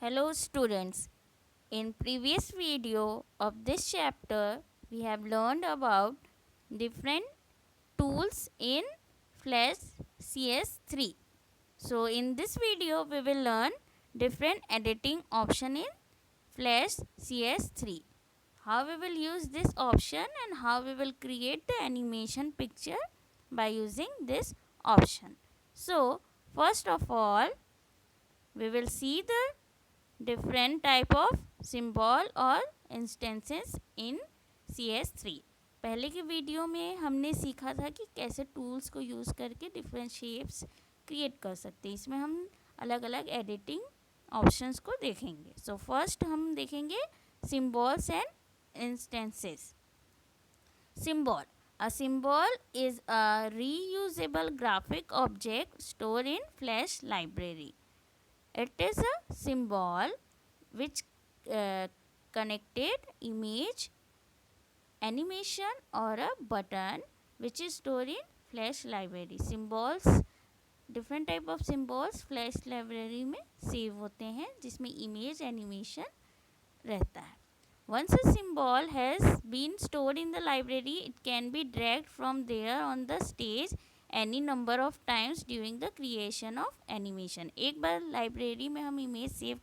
Hello students. In previous video of this chapter, we have learned about different tools in Flash CS3. So in this video, we will learn different editing option in Flash CS3. How we will use this option and how we will create the animation picture by using this option. So first of all, we will see the different type of symbol और instances in CS3. पहले के video में हमने सीखा था कि कैसे tools को यूज़ करके डिफरेंट शेप्स क्रिएट कर सकते हैं. इसमें हम अलग अलग एडिटिंग ऑप्शंस को देखेंगे. सो फर्स्ट हम देखेंगे symbols and instances. Symbol. A symbol is a reusable graphic object stored in Flash library. It is a symbol which connected image, animation or a button which is stored in Flash library. Symbols, different type of symbols Flash library में save होते हैं जिसमें image animation रहता है. Once a symbol has been stored in the library, it can be dragged from there on the stage any number of times during the creation of animation. एक बार library में हम image save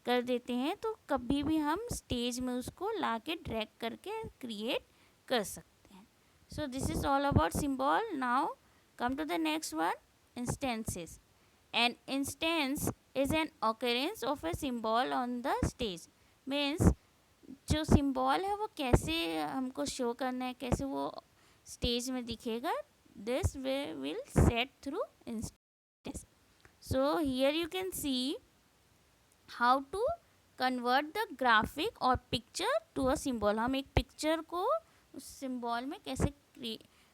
कर देते हैं तो कभी भी हम स्टेज में उसको ला के ड्रैग करके क्रिएट कर सकते हैं. So this is all about symbol. Now come to the next one, instances. An instance is an occurrence of a symbol on the stage. Means जो सिम्बॉल है वो कैसे हमको शो करना है, कैसे वो स्टेज में दिखेगा, this way will set through instance. So here you can see how to convert the graphic or picture to a symbol. हम एक पिक्चर को उस सिम्बॉल में कैसे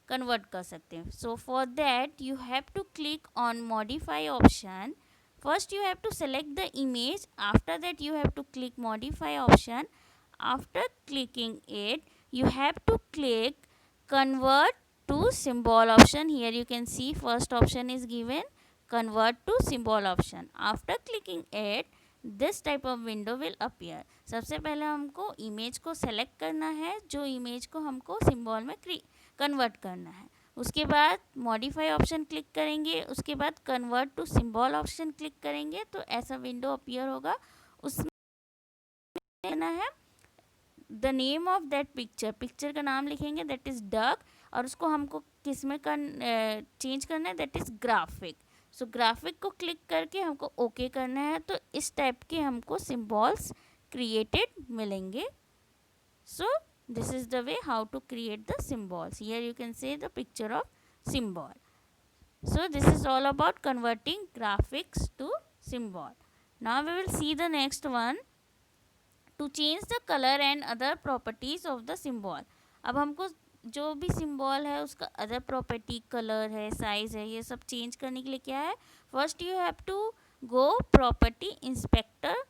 कन्वर्ट कर सकते हैं. So for that you have to click on modify option. First you have to select the image. After that you have to click modify option. After clicking it, you have to click convert to symbol option. Here you can see first option is given, convert to symbol option. After clicking it, this type of window will appear. सबसे पहले हमको image को select करना है जो image को हमको symbol में कन्वर्ट करना है. उसके बाद मॉडिफाई ऑप्शन क्लिक करेंगे. उसके बाद convert to symbol option click करेंगे तो ऐसा विंडो अपीयर होगा. उसमें लेना है the name of that picture. Picture का नाम लिखेंगे, दैट इज़ डक. और उसको हमको किस में चेंज करना है, that is graphic. So graphic को क्लिक करके हमको ओके करना है. तो इस टाइप के हमको सिम्बॉल्स क्रिएटेड मिलेंगे. सो this is the way how to create the symbols. Here you can see the picture of symbol. So this is all about converting graphics to symbol. Now we will see the next one, to change the color and other properties of the symbol. अब हमको जो भी symbol है उसका other property, colour है, size है, ये सब चेंज करने के लिए क्या है, first you have to go property inspector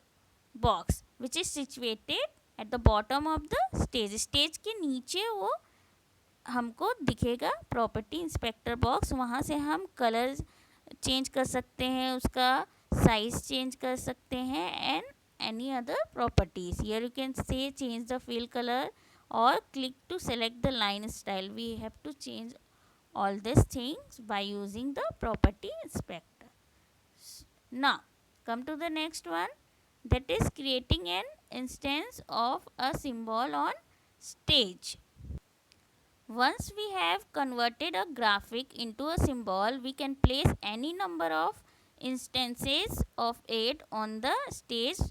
box which is situated at the bottom of the stage. Stage के नीचे वो हमको दिखेगा प्रॉपर्टी इंस्पेक्टर बॉक्स. वहाँ से हम कलर चेंज कर सकते हैं, उसका साइज चेंज कर सकते हैं and any other properties. Here you can say change the fill colour और click to select the line style. We have to change all these things by using the property inspector. Now come to the next one, that is creating an instance of a symbol on stage. Once we have converted a graphic into a symbol, we can place any number of instances of it on the stage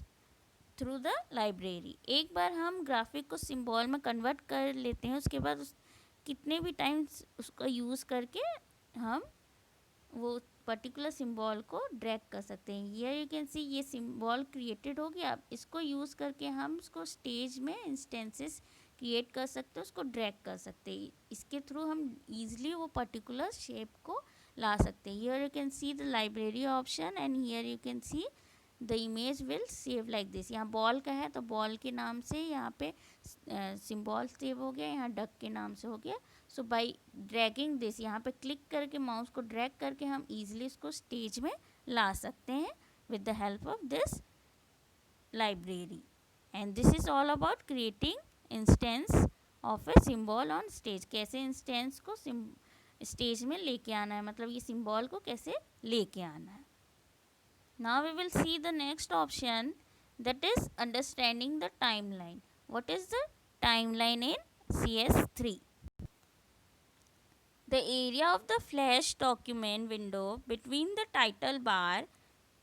through the library. एक बार हम graphic को symbol में convert कर लेते हैं, उसके बाद कितने भी टाइम्स उसका यूज़ करके हम वो पर्टिकुलर सिम्बॉल को ड्रैग कर सकते हैं. हियर यू कैन सी ये सिम्बॉल क्रिएटेड हो गया. अब इसको यूज़ करके हम उसको स्टेज में इंस्टेंसेस क्रिएट कर सकते हैं, उसको ड्रैग कर सकते हैं. इसके थ्रू हम ईजिली वो पर्टिकुलर शेप को ला सकते हैं. Here you can see the library option and here you can see the image will save like this. यहाँ बॉल का है तो बॉल के नाम से यहाँ पे सिम्बॉल सेव हो गया, यहाँ डक के नाम से हो गया. सो बाई ड्रैगिंग दिस, यहाँ पे क्लिक करके माउस को ड्रैग करके हम ईजिली इसको स्टेज में ला सकते हैं with the help of this library. And this is all about creating instance of a symbol on stage. कैसे instance को स्टेज में लेके आना है, मतलब ये सिंबल को कैसे लेके आना है. Now we will see the next option, that is understanding the timeline. What is the timeline in CS3? The area of the Flash document window between the title bar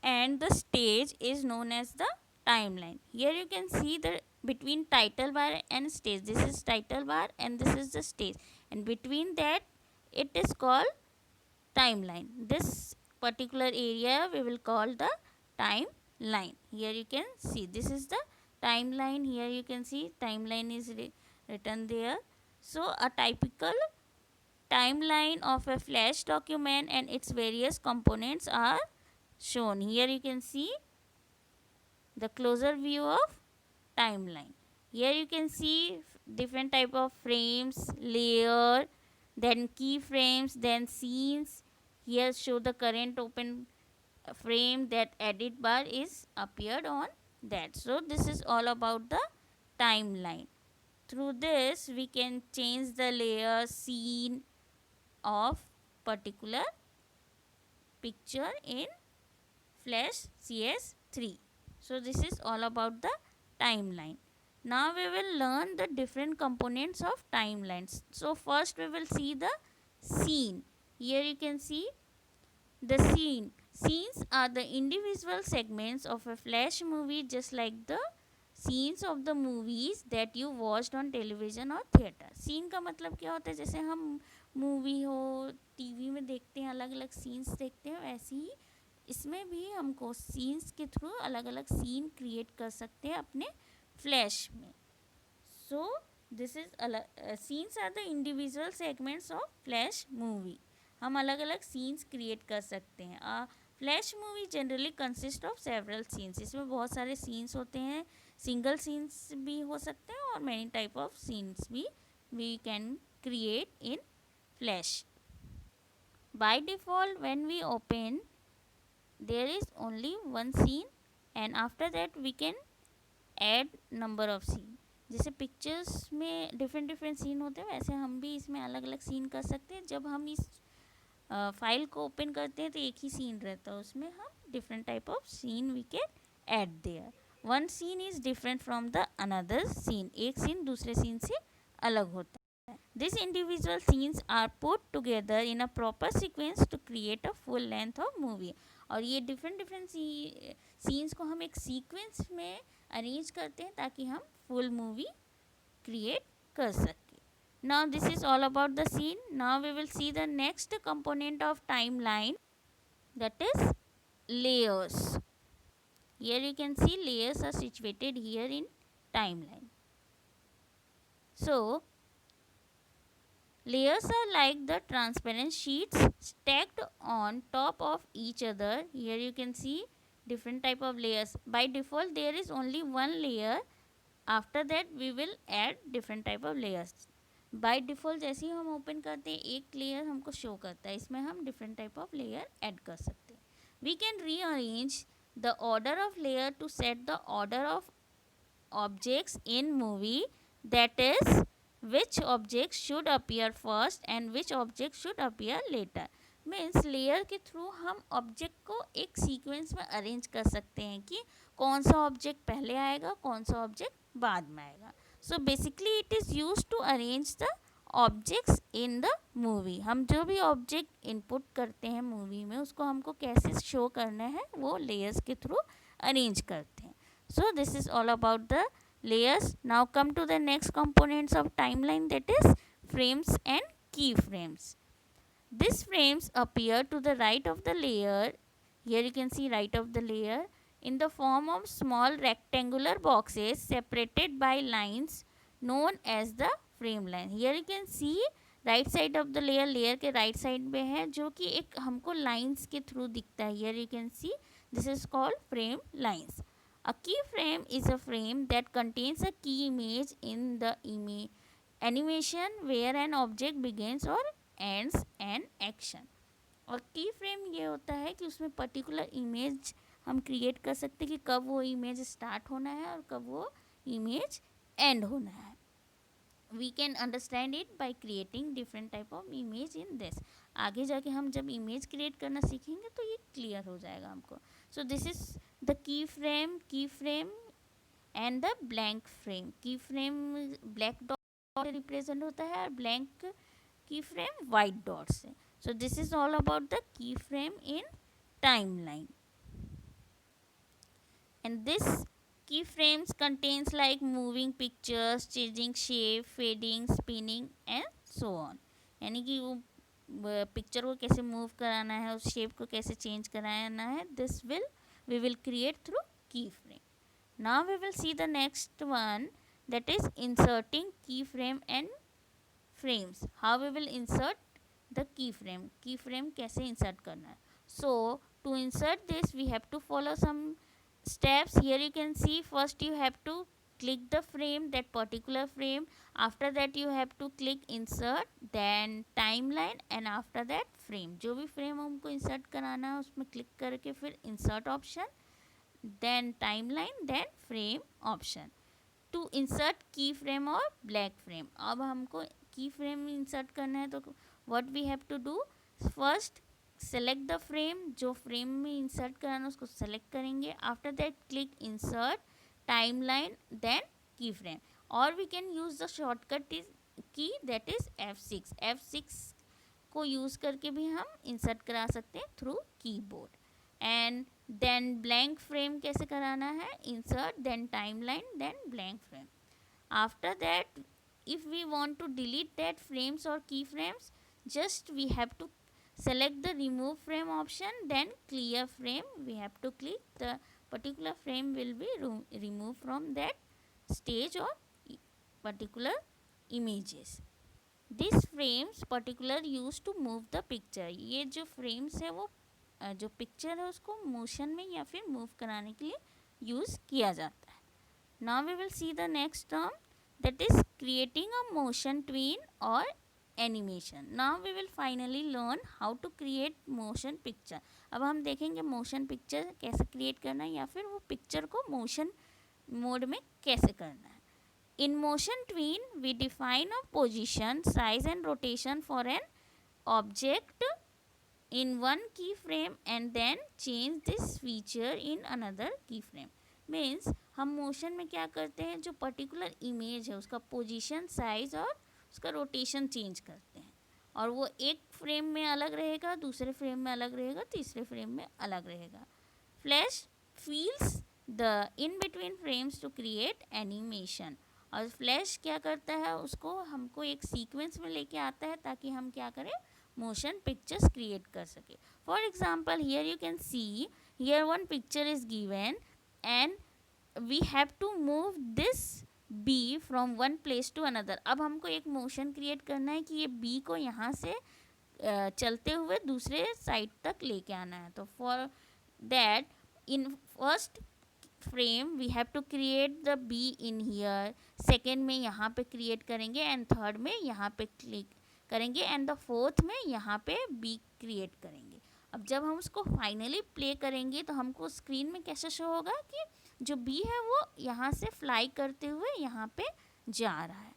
and the stage is known as the timeline. Here you can see the between title bar and stage. This is title bar and this is the stage, and between that it is called timeline. This particular area we will call the timeline. Here you can see this is the timeline. Here you can see timeline is written there. So a typical timeline of a Flash document and its various components are shown. Here you can see the closer view of timeline. Here you can see different type of frames, layer, then keyframes, then scenes. Here show the current open frame, that edit bar is appeared on that. So this is all about the timeline. Through this we can change the layer, scene of particular picture in Flash CS3. So this is all about the timeline. Now we will learn the different components of timelines. So first we will see the scene. Here you can see the scene. Scenes are the individual segments of a Flash movie, just like the scenes of the movies that you watched on television or theater. Scene का मतलब क्या होता है, जैसे हम movie हो TV में देखते हैं, अलग अलग सीन्स देखते हैं, वैसे ही इसमें भी हमको सीन्स के थ्रू अलग अलग सीन क्रिएट कर सकते हैं अपने फ्लैश में. So this is scenes are the individual segments of flash movie. हम अलग अलग सीन्स क्रिएट कर सकते हैं. Flash movie generally consist of several scenes. इसमें बहुत सारे सीन्स होते हैं, सिंगल सीन्स भी हो सकते हैं और मैनी टाइप ऑफ सीन्स भी we can create in flash. By default when we open there is only one scene and after that we can add number of scene. जैसे pictures में different different scene होते हैं, वैसे हम भी इसमें अलग अलग सीन कर सकते हैं. जब हम इस फाइल को ओपन करते हैं तो एक ही सीन रहता है, उसमें हम different type of scene we can add there. One scene is different from the another scene. एक सीन दूसरे सीन से अलग होता है. These individual scenes are put together in a proper sequence to create a full length of movie. और ये different different scenes को हम एक सीक्वेंस में अरेंज करते हैं ताकि हम फुल मूवी क्रिएट कर सकें. Now this is all about the scene. Now we will see the next component of timeline, that is layers. Here you can see layers are situated here in timeline. So layers are like the transparent sheets stacked on top of each other. Here you can see different type of layers. By default there is only one layer. After that we will add different type of layers. By default जैसे ही हम open करते हैं एक layer हमको show करता है, इसमें हम different type of layer add कर सकते हैं. We can rearrange the order of layer to set the order of objects in movie, that is which object should appear first and which object should appear later. Means layer के through हम object को एक sequence में arrange कर सकते हैं कि कौन सा ऑब्जेक्ट पहले आएगा, कौन सा ऑब्जेक्ट बाद में आएगा. So basically it is use to arrange the objects in the movie. हम जो भी ऑब्जेक्ट इनपुट करते हैं मूवी में उसको हमको कैसे शो करना है वो लेयर्स के थ्रू अरेंज करते हैं. So this is all about the layers. Now come to the next components of timeline, that is frames and keyframes. These frames appear to the right of the layer. Here you can see right of the layer in the form of small rectangular boxes separated by lines known as the frame line. Here you can see right side of the layer, layer के right side में है जो कि एक हमको lines के through दिखता है. Here you can see this is called frame lines. A keyframe is a frame that contains a key image in the animation where an object begins or ends an action. और की frame ये होता है कि उसमें particular image हम create कर सकते हैं कि कब वो इमेज स्टार्ट होना है और कब वो इमेज एंड होना है. We can understand it by creating different type of image in this. आगे जाके हम जब इमेज क्रिएट करना सीखेंगे तो ये क्लियर हो जाएगा हमको. सो this is the key frame and the blank frame. की फ्रेम ब्लैक डॉट रिप्रेजेंट होता है और ब्लैंक की फ्रेम वाइट डॉट से. सो this is all about the key frame in timeline. And this keyframes contains like moving pictures, changing shape, fading, spinning and so on. यानी कि वो picture को कैसे मूव कराना है, उस शेप को कैसे चेंज कराना है, this we will create through key frame. Now we will see the next one, that is inserting keyframe and frames. How we will insert the keyframe कैसे insert करना है. So to insert this we have to follow some steps. Here you can see, first you have to click the frame, that particular frame. After that you have to click insert, then timeline and after that frame. जो भी frame हमको insert कराना है उसमें click करके फिर insert option, then timeline, then frame option. To insert key frame or blank frame. अब हमको की फ्रेम इंसर्ट करना है तो what we have to do, first select the frame. जो फ्रेम में इंसर्ट कराना उसको सेलेक्ट करेंगे. After that click insert, timeline, then key frame. और we can use the shortcut key, that is F6. F6 को यूज़ करके भी हम इंसर्ट करा सकते हैं through keyboard. And then blank frame कैसे कराना है, insert, then timeline, then blank frame. After that if we want to delete that frames or keyframes, just we have to select the remove frame option, then clear frame. We have to click, the particular frame will be removed from that stage or particular images. These frames particular used to move the picture. ये जो frames है वो जो picture है उसको motion में या फिर मूव कराने के लिए यूज़ किया जाता है. Now we will see the next term, that is creating a motion tween और animation. Now we will finally learn how to create motion picture. अब हम देखेंगे मोशन पिक्चर कैसे क्रिएट करना है या फिर वो पिक्चर को मोशन मोड में कैसे करना है. In motion tween, we define a position, size and rotation for an object in one keyframe and then change this feature in another keyframe. Means हम मोशन में क्या करते हैं, जो पर्टिकुलर इमेज है उसका पोजीशन, साइज और उसका रोटेशन चेंज करते हैं. और वो एक फ्रेम में अलग रहेगा, दूसरे फ्रेम में अलग रहेगा, तीसरे फ्रेम में अलग रहेगा. Flash fills the in between frames to create animation. और फ्लैश क्या करता है, उसको हमको एक सीक्वेंस में लेके आता है ताकि हम क्या करें, मोशन पिक्चर्स क्रिएट कर सके. For example here you can see, here one picture is given and we have to move this B from one place to another. अब हमको एक मोशन क्रिएट करना है कि ये बी को यहाँ से चलते हुए दूसरे साइड तक लेके आना है. तो for that in first frame we have to create the B in here, second में यहाँ पे क्रिएट करेंगे एंड थर्ड में यहाँ पे क्लिक करेंगे एंड द फोर्थ में यहाँ पे बी क्रिएट करेंगे. अब जब हम उसको फाइनली प्ले करेंगे तो हमको स्क्रीन में कैसे शो होगा कि जो बी है वो यहाँ से फ्लाई करते हुए यहाँ पे जा रहा है.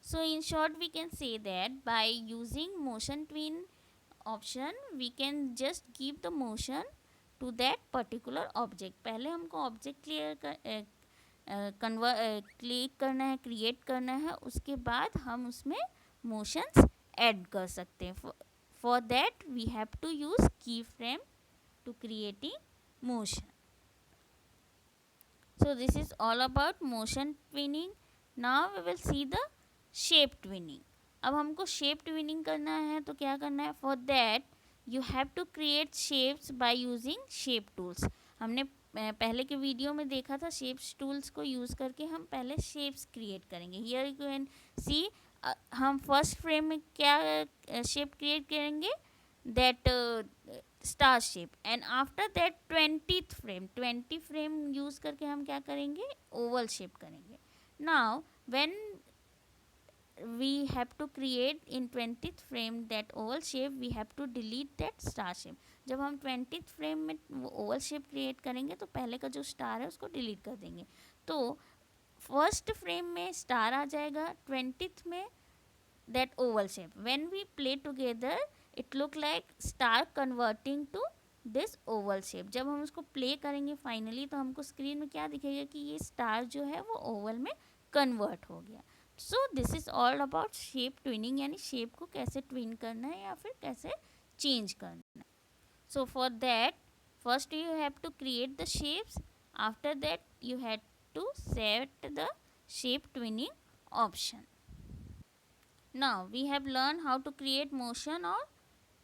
So in short we can say that by using motion tween option we can just give the motion to that particular object. पहले हमको ऑब्जेक्ट क्लिक करना है, क्रिएट करना है, उसके बाद हम उसमें मोशंस ऐड कर सकते हैं. For that we have to use key frame to creating motion. So this is all about motion tweening. Now we will see the shape tweening. अब हमको शेप ट्विनिंग करना है तो क्या करना है, for that you have to create shapes by using shape tools. हमने पहले के वीडियो में देखा था, शेप्स टूल्स को यूज़ करके हम पहले शेप्स क्रिएट करेंगे. हियर यू कैन सी हम फर्स्ट फ्रेम में क्या शेप क्रिएट करेंगे, that star shape. And after that 20 frame use करके हम क्या करेंगे, ओवल शेप करेंगे. Now when we have to create in 20th frame that oval shape, we have to delete that star shape. जब हम 20th frame में वो Oval shape create करेंगे तो पहले का जो स्टार है उसको डिलीट कर देंगे, तो फर्स्ट फ्रेम में स्टार आ जाएगा, 20th में that oval shape. When we play together, it look like star converting to this oval shape. जब हम उसको प्ले करेंगे फाइनली तो हमको स्क्रीन में क्या दिखेगा कि ये स्टार जो है वो ओवल में कन्वर्ट हो गया. सो this is all about shape twinning, यानी शेप को कैसे ट्विन करना है या फिर कैसे चेंज करना है. So for that first you have to create the shapes, after that you have to set the shape twinning option. Now we have learned how to create motion और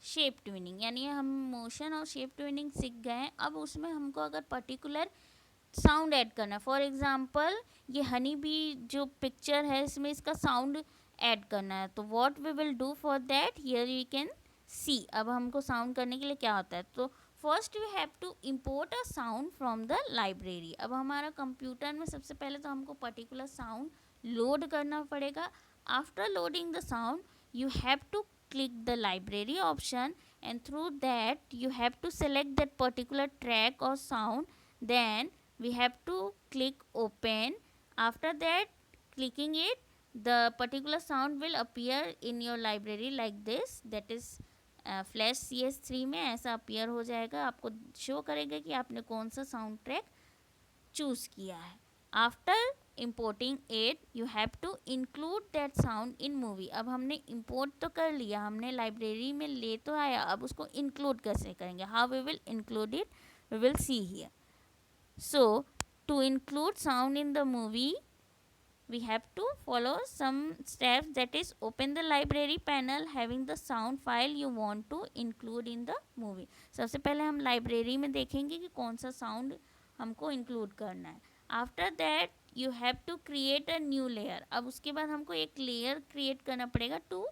शेप ट्विनिंग, यानी हम motion और shape twinning सीख गए हैं. अब उसमें हमको अगर पर्टिकुलर साउंड ऐड करना है, फॉर एग्जांपल ये हनी बी जो पिक्चर है इसमें इसका साउंड ऐड करना है, तो what we will do for that, here you can see. अब हमको साउंड करने के लिए क्या होता है, तो first we have to import a sound from the library. अब हमारा कंप्यूटर में सबसे पहले तो हमको पर्टिकुलर साउंड लोड करना पड़ेगा. After loading the sound, you have to click the library option, and through that you have to select that particular track or sound. Then we have to click open. After that, clicking it, the particular sound will appear in your library like this. That is flash CS3 में ऐसा appear हो जाएगा, आपको show करेगा कि आपने कौन सा साउंड ट्रैक चूज़ किया है. After importing it, you have to include that sound in movie. अब हमने import तो कर लिया, हमने लाइब्रेरी में ले तो आया, अब उसको include कैसे करेंगे, how we will include it, we will see here. So to include sound in the movie, we have to follow some steps, that is open the library panel having the sound file you want to include in the movie. सबसे पहले हम library में देखेंगे कि कौन सा sound हमको include करना है. After that you have to create a new layer. अब उसके बाद हमको एक लेयर क्रिएट करना पड़ेगा to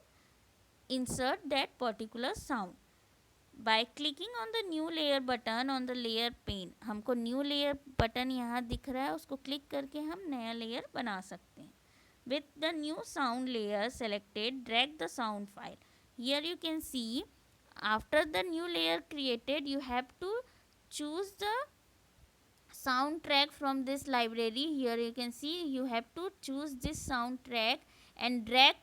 insert that particular sound. By clicking on the new layer button on the layer pane, हमको न्यू लेयर बटन यहाँ दिख रहा है, उसको क्लिक करके हम नया लेयर बना सकते हैं. With the new sound layer selected, drag the sound file. Here you can see, after the new layer created, you have to choose the soundtrack from this library. Here you can see you have to choose this soundtrack and drag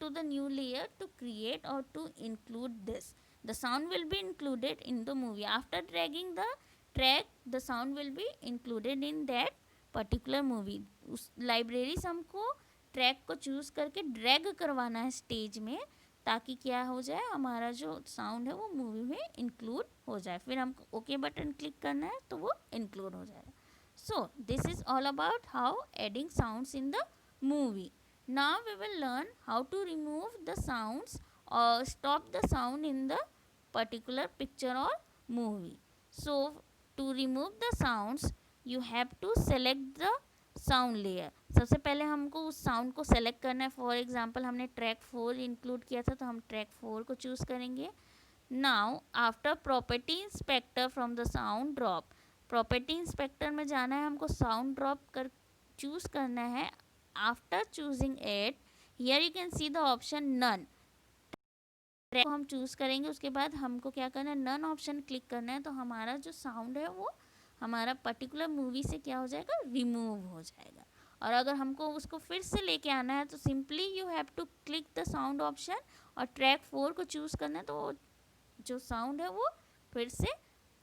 to the new layer to create or to include this. The sound will be included in the movie. After dragging the track, the sound will be included in that particular movie. उस library से हमको track को choose करके drag करवाना है stage में, ताकि क्या हो जाए, हमारा जो साउंड है वो मूवी में इंक्लूड हो जाए. फिर हमको ओके बटन क्लिक करना है तो वो इंक्लूड हो जाएगा. So this is all about how adding sounds in the movie. Now we will learn how to remove the sounds और stop the sound in the particular picture और movie. So to remove the sounds you have to select the sound layer. सबसे पहले हमको उस sound को select करना है. For example हमने ट्रैक 4 इंक्लूड किया था तो हम ट्रैक 4 को चूज़ करेंगे. Now after property inspector from the sound drop, property inspector में जाना है, हमको साउंड ड्रॉप कर चूज़ करना है. After choosing it, here you can see the option none. Track को हम चूज़ करेंगे, उसके बाद हमको क्या करना है, नन ऑप्शन क्लिक करना है, तो हमारा जो साउंड है वो हमारा पर्टिकुलर मूवी से क्या हो जाएगा, रिमूव हो जाएगा. और अगर हमको उसको फिर से लेके आना है तो simply you have to click the sound option और ट्रैक 4 को चूज़ करना है, तो जो साउंड है वो फिर से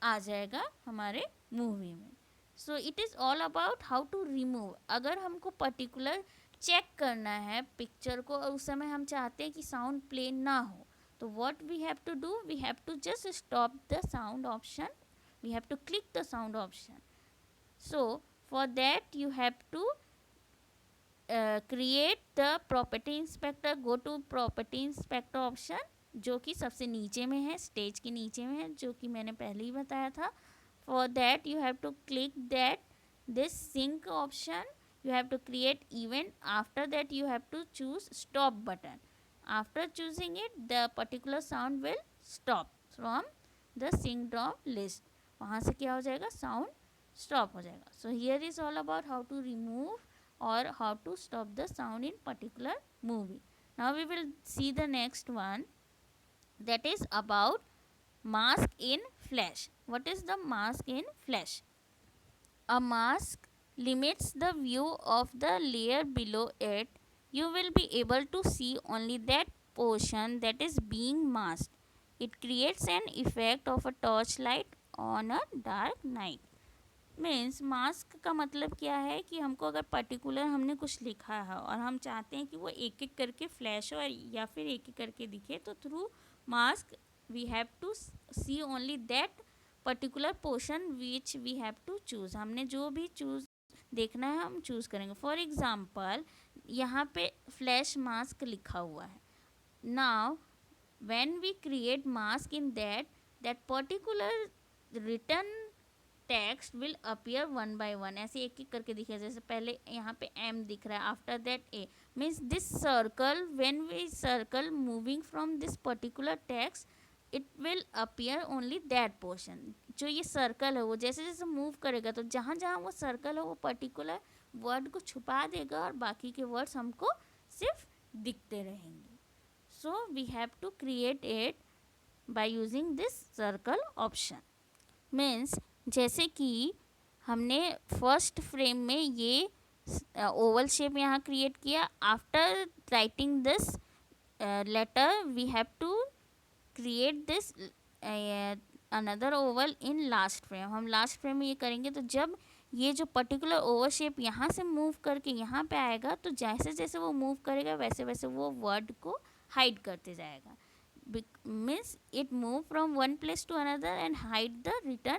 आ जाएगा हमारे मूवी में. So it is all about how to remove. अगर हमको पर्टिकुलर चेक करना है पिक्चर को और उस समय हम चाहते हैं कि साउंड प्ले ना हो, तो what we have to do, we have to just stop the sound option. We have to click the sound option. So for that you have to create the property inspector. Go to property inspector option जो कि सबसे नीचे में है, stage के नीचे में है, जो कि मैंने पहले ही बताया था. For that you have to click that this sync option. You have to create event. After that you have to choose stop button. After choosing it, the particular sound will stop from the sync drop list. वहाँ से क्या हो जाएगा, sound stop हो जाएगा. So here is all about how to remove और how to stop the sound in particular movie. Now we will see the next one, that is about mask in Flash. What is the mask in Flash? A mask limits the view of the layer below it. You will be able to see only that portion that is being masked. It creates an effect of a torchlight on a dark night. Means mask का मतलब क्या है कि हमको अगर particular हमने कुछ लिखा है और हम चाहते हैं कि वो एक एक करके फ्लैश हो या फिर एक एक करके दिखे, तो through mask we have to see only that particular portion which we have to choose. हमने जो भी चूज़ देखना है हम चूज़ करेंगे. फॉर एग्ज़ाम्पल यहाँ पे फ्लैश मास्क लिखा हुआ है. Now when we create mask in that particular written text will appear one by one. ऐसे एक एक करके दिखे. जैसे पहले यहाँ पे एम दिख रहा है, after that A. Means this circle, when we circle moving from this particular text, it will appear only that portion. जो ये सर्कल है वो जैसे जैसे मूव करेगा तो जहाँ जहाँ वो सर्कल है वो पर्टिकुलर वर्ड को छुपा देगा और बाकी के वर्ड्स हमको सिर्फ दिखते रहेंगे. So we have to create it by using this circle option. Means जैसे कि हमने फर्स्ट फ्रेम में ये ओवल शेप यहाँ क्रिएट किया. After writing this letter we have to create this another oval in last frame. हम last frame में ये करेंगे तो जब ये जो पर्टिकुलर ओवल शेप यहाँ से मूव करके यहाँ पे आएगा तो जैसे जैसे वो मूव करेगा वैसे वैसे वो वर्ड को हाइड करते जाएगा. Means it move from one place to another and hide the return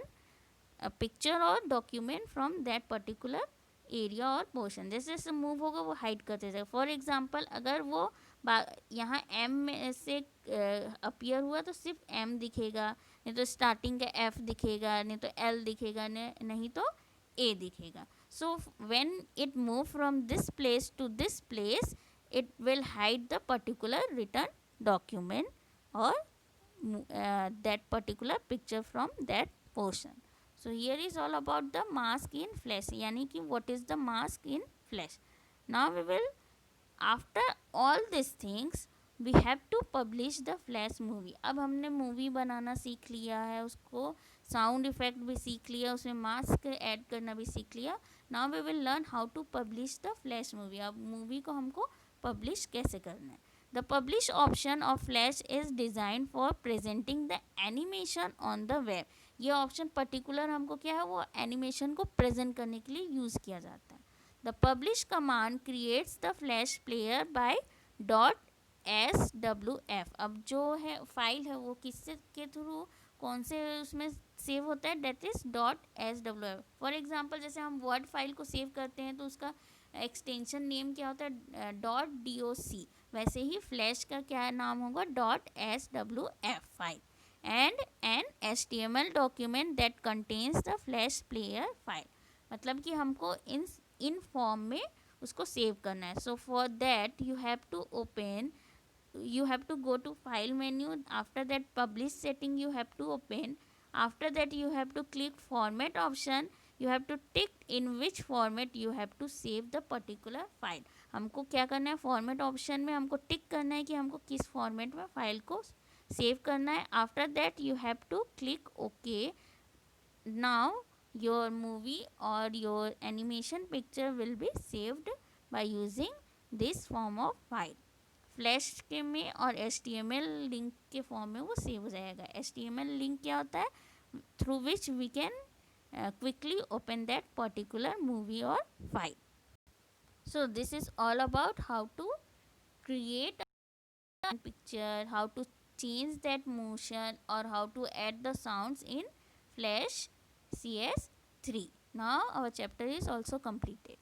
picture और document from that particular area और पोर्शन. जैसे जैसे मूव होगा वो हाइड करते जाएगा. फॉर एग्जांपल अगर वो यहाँ एम में से अपीयर हुआ तो सिर्फ एम दिखेगा, नहीं तो स्टार्टिंग का एफ दिखेगा, नहीं तो एल दिखेगा, नहीं तो ए दिखेगा. So when it move from this place to this place it will hide the particular written document or that particular picture from that portion. So here is all about the mask in Flash, yani ki what is the mask in Flash. Now we will, after all these things, we have to publish the Flash movie. अब हमने movie बनाना सीख लिया है, उसको sound effect भी सीख लिया, उसमें मास्क ऐड करना भी सीख लिया. Now we will learn how to publish the flash movie. अब मूवी को हमको पब्लिश कैसे करना है. The publish option of flash is design for presenting the animation on the web. ये ऑप्शन पर्टिकुलर हमको क्या है वो एनिमेशन को प्रेजेंट करने के लिए यूज़ किया जाता है. The publish command creates the flash player by .swf. अब जो है फाइल है वो किससे के थ्रू कौन से उसमें सेव होता है, that is .swf. For example जैसे हम वर्ड फाइल को सेव करते हैं तो उसका एक्सटेंशन नेम क्या होता है .doc. वैसे ही फ्लैश का क्या नाम होगा .swf file. And an HTML document that contains the flash player file. मतलब कि हमको इन फॉर्म में उसको सेव करना है. So for that you have to open, you have to go to file menu. After that publish setting you have to open. After that you have to click format option. You have to tick in which format you have to save the particular file. हमको क्या करना है, format option में हमको टिक करना है कि हमको किस फॉर्मेट में फाइल को सेव करना है. After that you have to click okay. Now your movie or your animation picture will be saved by using this form of file. Flash के में और HTML लिंक के फॉर्म में वो सेव हो जाएगा. HTML लिंक क्या होता है, through which we can quickly open that particular movie और file. So this is all about how to create a picture, how to change that motion or how to add the sounds in Flash CS3. Now our chapter is also completed.